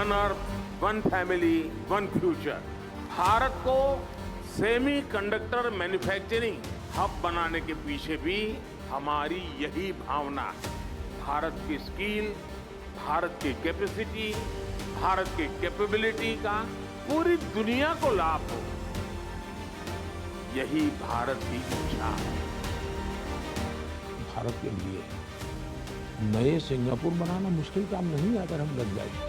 One earth, one family, one future. Bharat को semiconductor manufacturing hub बनाने के पीछे भी हमारी यही भावना है। भारत की स्किल, भारत की कैपेसिटी, भारत की कैपेबिलिटी का पूरी दुनिया को लाभ हो, यही भारत की इच्छा है। भारत के लिए नए सिंगापुर बनाना मुश्किल काम नहीं है अगर हम लग जाए।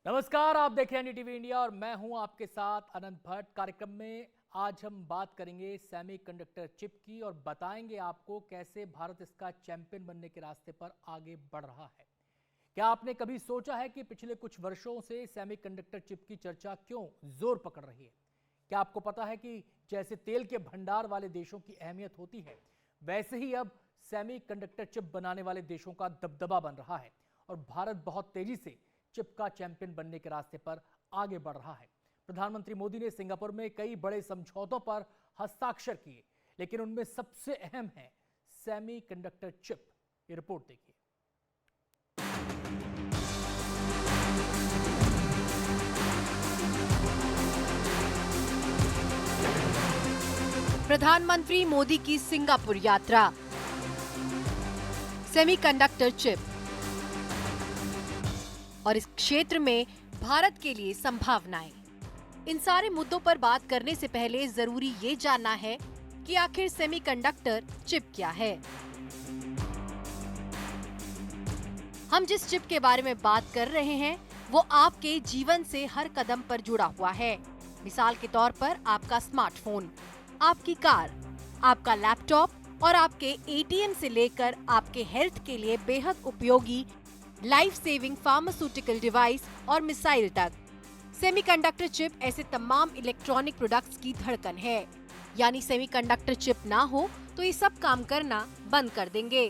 नमस्कार, आप देख रहे हैं एनडीटीवी इंडिया और मैं हूं आपके साथ अनंत भट्ट। कार्यक्रम में आज हम बात करेंगे सेमीकंडक्टर चिप की और बताएंगे आपको कैसे भारत इसका चैंपियन बनने के रास्ते पर आगे बढ़ रहा है। क्या आपने कभी सोचा है कि पिछले कुछ वर्षों से सेमीकंडक्टर चिप की चर्चा क्यों जोर पकड़ रही है? क्या आपको पता है कि जैसे तेल के भंडार वाले देशों की अहमियत होती है, वैसे ही अब सेमीकंडक्टर चिप बनाने वाले देशों का दबदबा बन रहा है और भारत बहुत तेजी से चिप का चैंपियन बनने के रास्ते पर आगे बढ़ रहा है। प्रधानमंत्री मोदी ने सिंगापुर में कई बड़े समझौतों पर हस्ताक्षर किए, लेकिन उनमें सबसे अहम है सेमीकंडक्टर चिप। ये रिपोर्ट देखिए। प्रधानमंत्री मोदी की सिंगापुर यात्रा, सेमीकंडक्टर चिप और इस क्षेत्र में भारत के लिए संभावनाएं। इन सारे मुद्दों पर बात करने से पहले जरूरी ये जानना है कि आखिर सेमीकंडक्टर चिप क्या है। हम जिस चिप के बारे में बात कर रहे हैं वो आपके जीवन से हर कदम पर जुड़ा हुआ है। मिसाल के तौर पर आपका स्मार्टफोन, आपकी कार, आपका लैपटॉप और आपके एटीएम से लेकर आपके हेल्थ के लिए बेहद उपयोगी लाइफ सेविंग फार्मास्यूटिकल डिवाइस और मिसाइल तक। सेमीकंडक्टर चिप ऐसे तमाम इलेक्ट्रॉनिक प्रोडक्ट्स की धड़कन है। यानी सेमीकंडक्टर चिप ना हो तो ये सब काम करना बंद कर देंगे।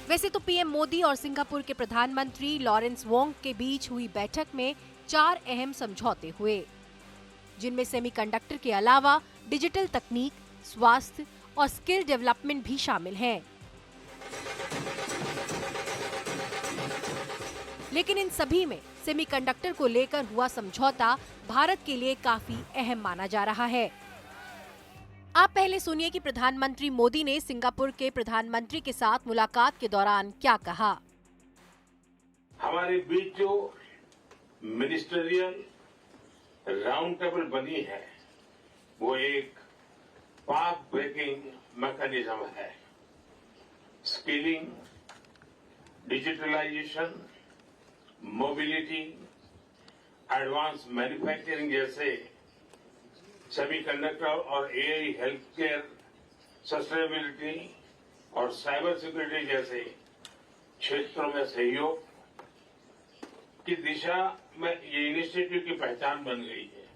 वैसे तो पीएम मोदी और सिंगापुर के प्रधानमंत्री लॉरेंस वोंग के बीच हुई बैठक में 4 अहम समझौते हुए, जिनमें सेमीकंडक्टर के अलावा डिजिटल तकनीक, स्वास्थ्य और स्किल डेवलपमेंट भी शामिल हैं। लेकिन इन सभी में सेमीकंडक्टर को लेकर हुआ समझौता भारत के लिए काफी अहम माना जा रहा है। आप पहले सुनिए कि प्रधानमंत्री मोदी ने सिंगापुर के प्रधानमंत्री के साथ मुलाकात के दौरान क्या कहा। हमारे बीच जो मिनिस्टरियल राउंड टेबल बनी है वो एक पाथ ब्रेकिंग मैकेनिज्म है। Skilling, digitalisation, mobility, advance manufacturing जैसे सेमीकंडक्टर और एआई, हेल्थ केयर, सस्टेनेबिलिटी और साइबर सिक्योरिटी जैसे क्षेत्रों में सहयोग की दिशा में ये इनिशिएटिव की पहचान बन गई है।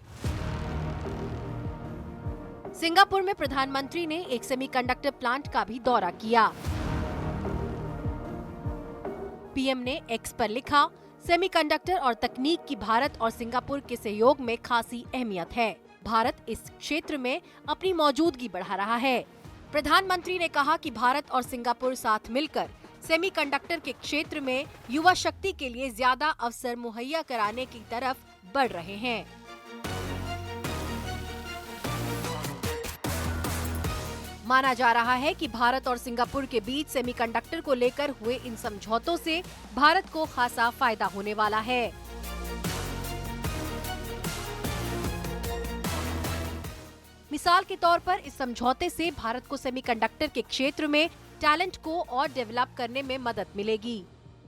सिंगापुर में प्रधानमंत्री ने एक सेमीकंडक्टर प्लांट का भी दौरा किया। पीएम ने एक्स पर लिखा, सेमीकंडक्टर और तकनीक की भारत और सिंगापुर के सहयोग में खासी अहमियत है। भारत इस क्षेत्र में अपनी मौजूदगी बढ़ा रहा है। प्रधानमंत्री ने कहा कि भारत और सिंगापुर साथ मिलकर सेमीकंडक्टर के क्षेत्र में युवा शक्ति के लिए ज्यादा अवसर मुहैया कराने की तरफ बढ़ रहे हैं। माना जा रहा है कि भारत और सिंगापुर के बीच सेमीकंडक्टर को लेकर हुए इन समझौतों से भारत को खासा फायदा होने वाला है। मिसाल के तौर पर इस समझौते से भारत को सेमीकंडक्टर के क्षेत्र में टैलेंट को और डेवलप करने में मदद मिलेगी।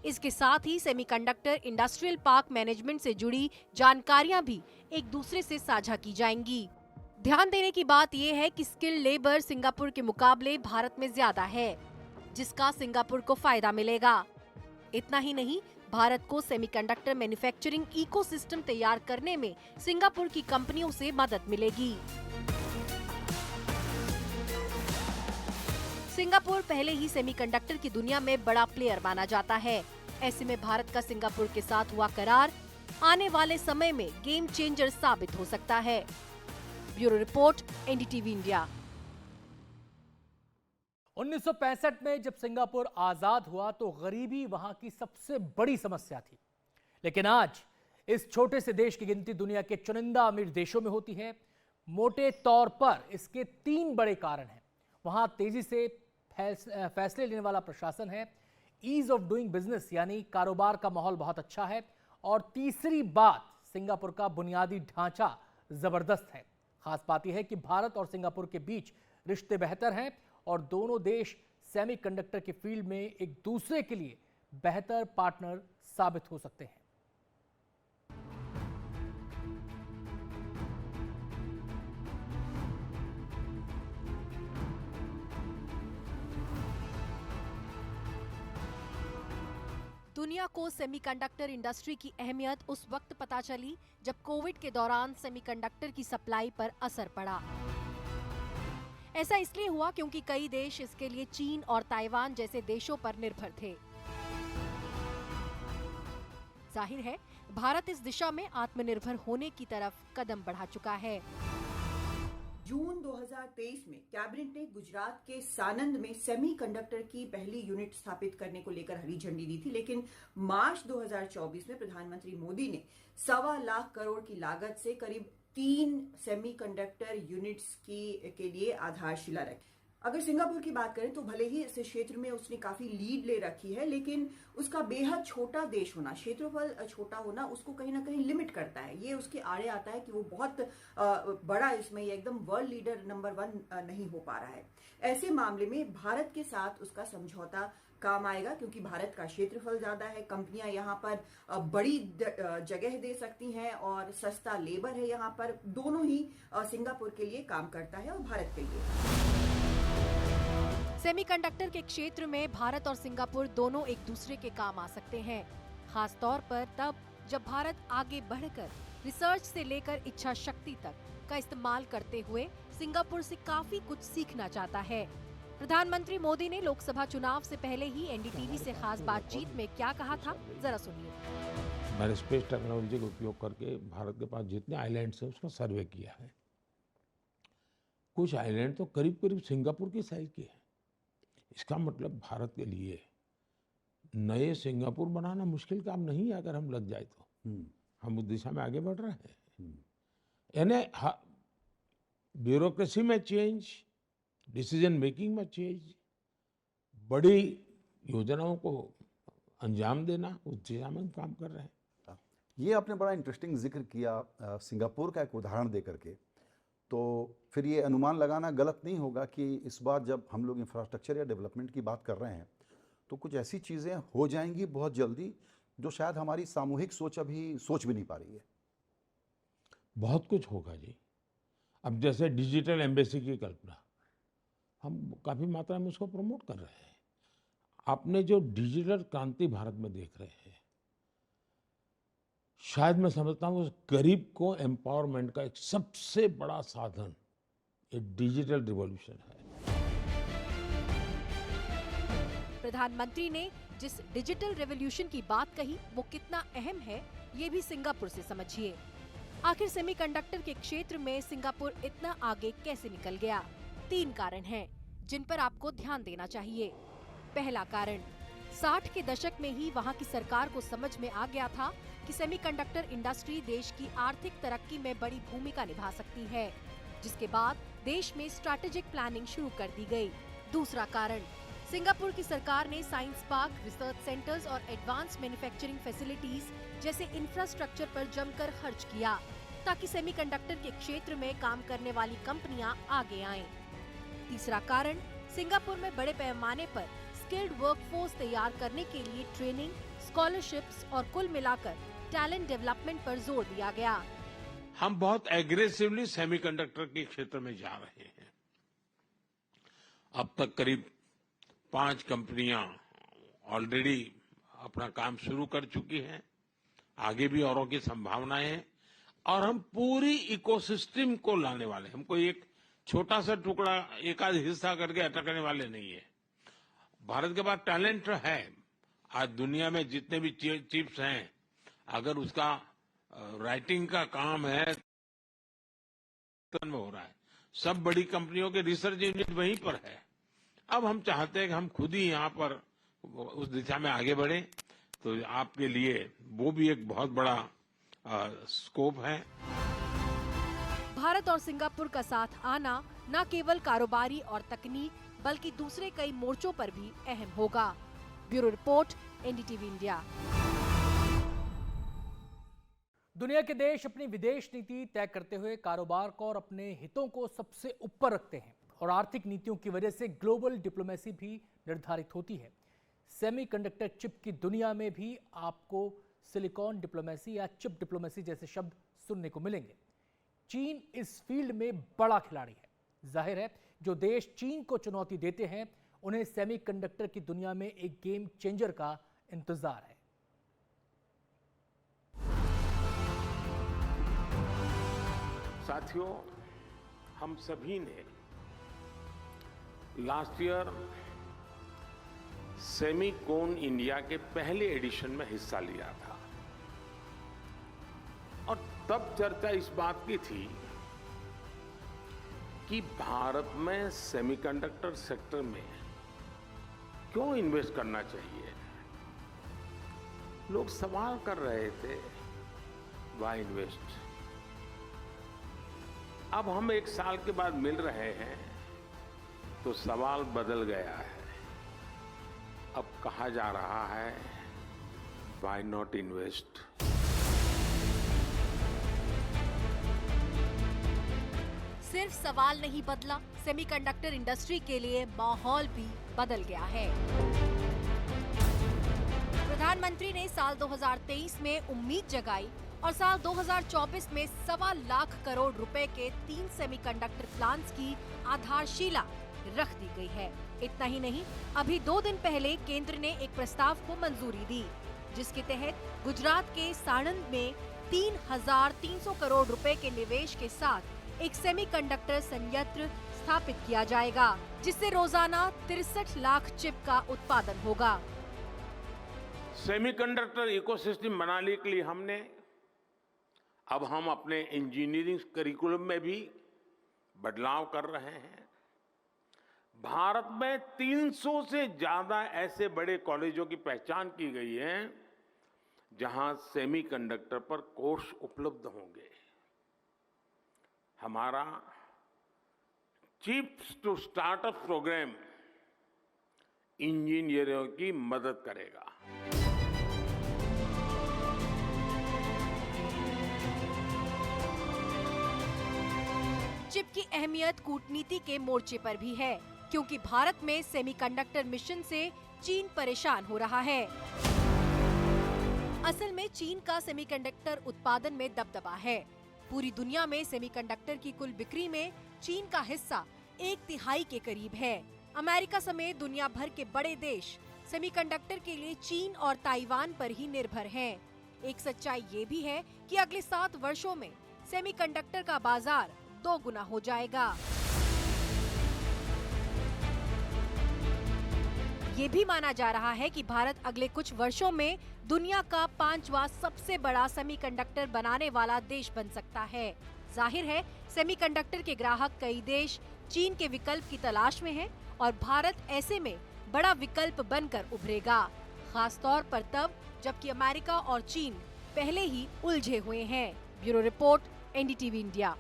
इसके साथ ही सेमीकंडक्टर इंडस्ट्रियल पार्क मैनेजमेंट से जुड़ी जानकारियां भी एक दूसरे से साझा की जाएंगी। ध्यान देने की बात यह है कि स्किल लेबर सिंगापुर के मुकाबले भारत में ज्यादा है, जिसका सिंगापुर को फायदा मिलेगा। इतना ही नहीं, भारत को सेमीकंडक्टर मैन्युफैक्चरिंग इकोसिस्टम तैयार करने में सिंगापुर की कंपनियों से मदद मिलेगी। सिंगापुर पहले ही सेमीकंडक्टर की दुनिया में बड़ा प्लेयर माना जाता है। ऐसे में भारत का सिंगापुर के साथ हुआ करार आने वाले समय में गेम चेंजर साबित हो सकता है। Bureau report, NDTV India. 1965 में जब सिंगापुर आजाद हुआ तो गरीबी वहां की सबसे बड़ी समस्या थी, लेकिन आज इस छोटे से देश की गिनती दुनिया के चुनिंदा अमीर देशों में होती है। मोटे तौर पर इसके 3 बड़े कारण हैं। वहां तेजी से फैसले लेने वाला प्रशासन है, ईज ऑफ डूइंग बिजनेस यानी कारोबार का माहौल बहुत अच्छा है, और तीसरी बात, सिंगापुर का बुनियादी ढांचा जबरदस्त है। खास बात यह है कि भारत और सिंगापुर के बीच रिश्ते बेहतर हैं और दोनों देश सेमीकंडक्टर की फील्ड में एक दूसरे के लिए बेहतर पार्टनर साबित हो सकते हैं। दुनिया को सेमीकंडक्टर इंडस्ट्री की अहमियत उस वक्त पता चली जब कोविड के दौरान सेमीकंडक्टर की सप्लाई पर असर पड़ा। ऐसा इसलिए हुआ क्योंकि कई देश इसके लिए चीन और ताइवान जैसे देशों पर निर्भर थे। जाहिर है, भारत इस दिशा में आत्मनिर्भर होने की तरफ कदम बढ़ा चुका है। जून 2023 में कैबिनेट ने गुजरात के सानंद में सेमीकंडक्टर की पहली यूनिट स्थापित करने को लेकर हरी झंडी दी थी, लेकिन मार्च 2024 में प्रधानमंत्री मोदी ने 1.25 लाख करोड़ की लागत से करीब 3 सेमीकंडक्टर यूनिट्स के लिए आधारशिला रखी। अगर सिंगापुर की बात करें तो भले ही इस क्षेत्र में उसने काफी लीड ले रखी है, लेकिन उसका बेहद छोटा देश होना, क्षेत्रफल छोटा होना उसको कहीं ना कहीं लिमिट करता है। ये उसके आड़े आता है कि वो बहुत बड़ा इसमें एकदम वर्ल्ड लीडर नंबर 1 नहीं हो पा रहा है। ऐसे मामले में भारत के साथ उसका समझौता काम आएगा, क्योंकि भारत का क्षेत्रफल ज्यादा है, कंपनियां यहाँ पर बड़ी जगह दे सकती हैं और सस्ता लेबर है यहाँ पर। दोनों ही सिंगापुर के लिए काम करता है और भारत के लिए। सेमीकंडक्टर के क्षेत्र में भारत और सिंगापुर दोनों एक दूसरे के काम आ सकते हैं, खास तौर पर तब जब भारत आगे बढ़कर रिसर्च से लेकर इच्छा शक्ति तक का इस्तेमाल करते हुए सिंगापुर से काफी कुछ सीखना चाहता है। प्रधानमंत्री मोदी ने लोकसभा चुनाव से पहले ही एनडीटीवी से खास बातचीत में क्या कहा था, जरा सुनिए। मैंने स्पेस टेक्नोलॉजी का उपयोग करके भारत के पास जितने आइलैंड्स हैं उसका सर्वे किया है। कुछ आइलैंड तो करीब करीब सिंगापुर की साइज के हैं। इसका मतलब भारत के लिए नए सिंगापुर बनाना मुश्किल काम नहीं है अगर हम लग जाए तो। हम उस दिशा में आगे बढ़ रहे हैं। यानी ब्यूरोक्रेसी में चेंज, डिसीजन मेकिंग में चेंज, बड़ी योजनाओं को अंजाम देना, उस दिशा में हम काम कर रहे हैं। ये आपने बड़ा इंटरेस्टिंग जिक्र किया सिंगापुर का एक उदाहरण दे करके, तो फिर ये अनुमान लगाना गलत नहीं होगा कि इस बार जब हम लोग इंफ्रास्ट्रक्चर या डेवलपमेंट की बात कर रहे हैं तो कुछ ऐसी चीज़ें हो जाएंगी बहुत जल्दी जो शायद हमारी सामूहिक सोच अभी सोच भी नहीं पा रही है। बहुत कुछ होगा जी। अब जैसे डिजिटल एम्बेसी की कल्पना, हम काफ़ी मात्रा में उसको प्रमोट कर रहे हैं। आपने जो डिजिटल क्रांति भारत में देख रहे हैं, शायद मैं समझता हूँ गरीब को एम्पावरमेंट का एक सबसे बड़ा साधन ये डिजिटल रिवॉल्यूशन है। प्रधानमंत्री ने जिस डिजिटल रेवोल्यूशन की बात कही वो कितना अहम है ये भी सिंगापुर से समझिए। आखिर सेमीकंडक्टर के क्षेत्र में सिंगापुर इतना आगे कैसे निकल गया? 3 कारण हैं जिन पर आपको ध्यान देना चाहिए। पहला कारण, 60 के दशक में ही वहां की सरकार को समझ में आ गया था कि सेमीकंडक्टर इंडस्ट्री देश की आर्थिक तरक्की में बड़ी भूमिका निभा सकती है, जिसके बाद देश में स्ट्रैटेजिक प्लानिंग शुरू कर दी गई। दूसरा कारण, सिंगापुर की सरकार ने साइंस पार्क, रिसर्च सेंटर्स और एडवांस मैन्युफैक्चरिंग फैसिलिटीज जैसे इंफ्रास्ट्रक्चर पर जमकर खर्च किया ताकि सेमीकंडक्टर के क्षेत्र में काम करने वाली कंपनियां आगे आएं। तीसरा कारण, सिंगापुर में बड़े पैमाने पर स्किल्ड वर्कफोर्स तैयार करने के लिए ट्रेनिंग, स्कॉलरशिप्स और कुल मिलाकर टैलेंट डेवलपमेंट पर जोर दिया गया। हम बहुत एग्रेसिवली सेमीकंडक्टर के क्षेत्र में जा रहे हैं। अब तक करीब 5 कंपनियां ऑलरेडी अपना काम शुरू कर चुकी हैं। आगे भी औरों की संभावनाएं हैं और हम पूरी इकोसिस्टम को लाने वाले। हमको एक छोटा सा टुकड़ा, एक आध हिस्सा करके अटकने वाले नहीं है। भारत के पास टैलेंट है। आज दुनिया में जितने भी चिप्स हैं, अगर उसका राइटिंग का काम है में हो रहा है। सब बड़ी कंपनियों के रिसर्च यूनिट वहीं पर है। अब हम चाहते हैं कि हम खुद ही यहाँ पर उस दिशा में आगे बढ़े, तो आपके लिए वो भी एक बहुत बड़ा स्कोप है। भारत और सिंगापुर का साथ आना न केवल कारोबारी और तकनीक बल्कि दूसरे कई मोर्चों पर भी अहम होगा। Bureau report, NDTV India. दुनिया के देश अपनी विदेश नीति तय करते हुए कारोबार को और अपने हितों को सबसे ऊपर रखते हैं और आर्थिक नीतियों की वजह से ग्लोबल डिप्लोमेसी भी निर्धारित होती है। सेमीकंडक्टर चिप की दुनिया में भी आपको सिलिकॉन डिप्लोमेसी या चिप डिप्लोमेसी जैसे शब्द सुनने को मिलेंगे। चीन इस फील्ड में बड़ा खिलाड़ी है। जाहिर है, जो देश चीन को चुनौती देते हैं उन्हें सेमीकंडक्टर की दुनिया में एक गेम चेंजर का इंतजार है। साथियों, हम सभी ने लास्ट ईयर सेमीकॉन इंडिया के पहले एडिशन में हिस्सा लिया था और तब चर्चा इस बात की थी कि भारत में सेमीकंडक्टर सेक्टर में क्यों इन्वेस्ट करना चाहिए। लोग सवाल कर रहे थे, व्हाई इन्वेस्ट। अब हम एक साल के बाद मिल रहे हैं तो सवाल बदल गया है। अब कहा जा रहा है, व्हाई नॉट इन्वेस्ट। सिर्फ सवाल नहीं बदला, सेमीकंडक्टर इंडस्ट्री के लिए माहौल भी बदल गया है। प्रधानमंत्री ने साल 2023 में उम्मीद जगाई और साल 2024 में 1.25 लाख करोड़ रुपए के 3 सेमीकंडक्टर प्लांट्स की आधारशिला रख दी गई है। इतना ही नहीं, अभी 2 दिन पहले केंद्र ने एक प्रस्ताव को मंजूरी दी, जिसके तहत गुजरात के साणंद में 3,300 करोड़ रुपए के निवेश के साथ एक सेमीकंडक्टर संयंत्र स्थापित किया जाएगा, जिससे रोजाना 63 लाख चिप का उत्पादन होगा। सेमीकंडक्टर इकोसिस्टम बनाने के लिए अब हम अपने इंजीनियरिंग करिकुलम में भी बदलाव कर रहे हैं। भारत में 300 से ज्यादा ऐसे बड़े कॉलेजों की पहचान की गई है जहां सेमीकंडक्टर पर कोर्स उपलब्ध होंगे। हमारा चिप्स टू स्टार्टअप प्रोग्राम इंजीनियरों की मदद करेगा। चिप की अहमियत कूटनीति के मोर्चे पर भी है, क्योंकि भारत में सेमीकंडक्टर मिशन से चीन परेशान हो रहा है। असल में चीन का सेमीकंडक्टर उत्पादन में दबदबा है। पूरी दुनिया में सेमीकंडक्टर की कुल बिक्री में चीन का हिस्सा 1/3 के करीब है। अमेरिका समेत दुनिया भर के बड़े देश सेमीकंडक्टर के लिए चीन और ताइवान पर ही निर्भर हैं। एक सच्चाई ये भी है कि अगले 7 वर्षों में सेमीकंडक्टर का बाजार 2 गुना हो जाएगा। ये भी माना जा रहा है कि भारत अगले कुछ वर्षों में दुनिया का 5वां सबसे बड़ा सेमीकंडक्टर बनाने वाला देश बन सकता है। जाहिर है, सेमीकंडक्टर के ग्राहक कई देश चीन के विकल्प की तलाश में हैं और भारत ऐसे में बड़ा विकल्प बनकर उभरेगा, खास तौर पर तब जबकि अमेरिका और चीन पहले ही उलझे हुए हैं। Bureau report, NDTV India.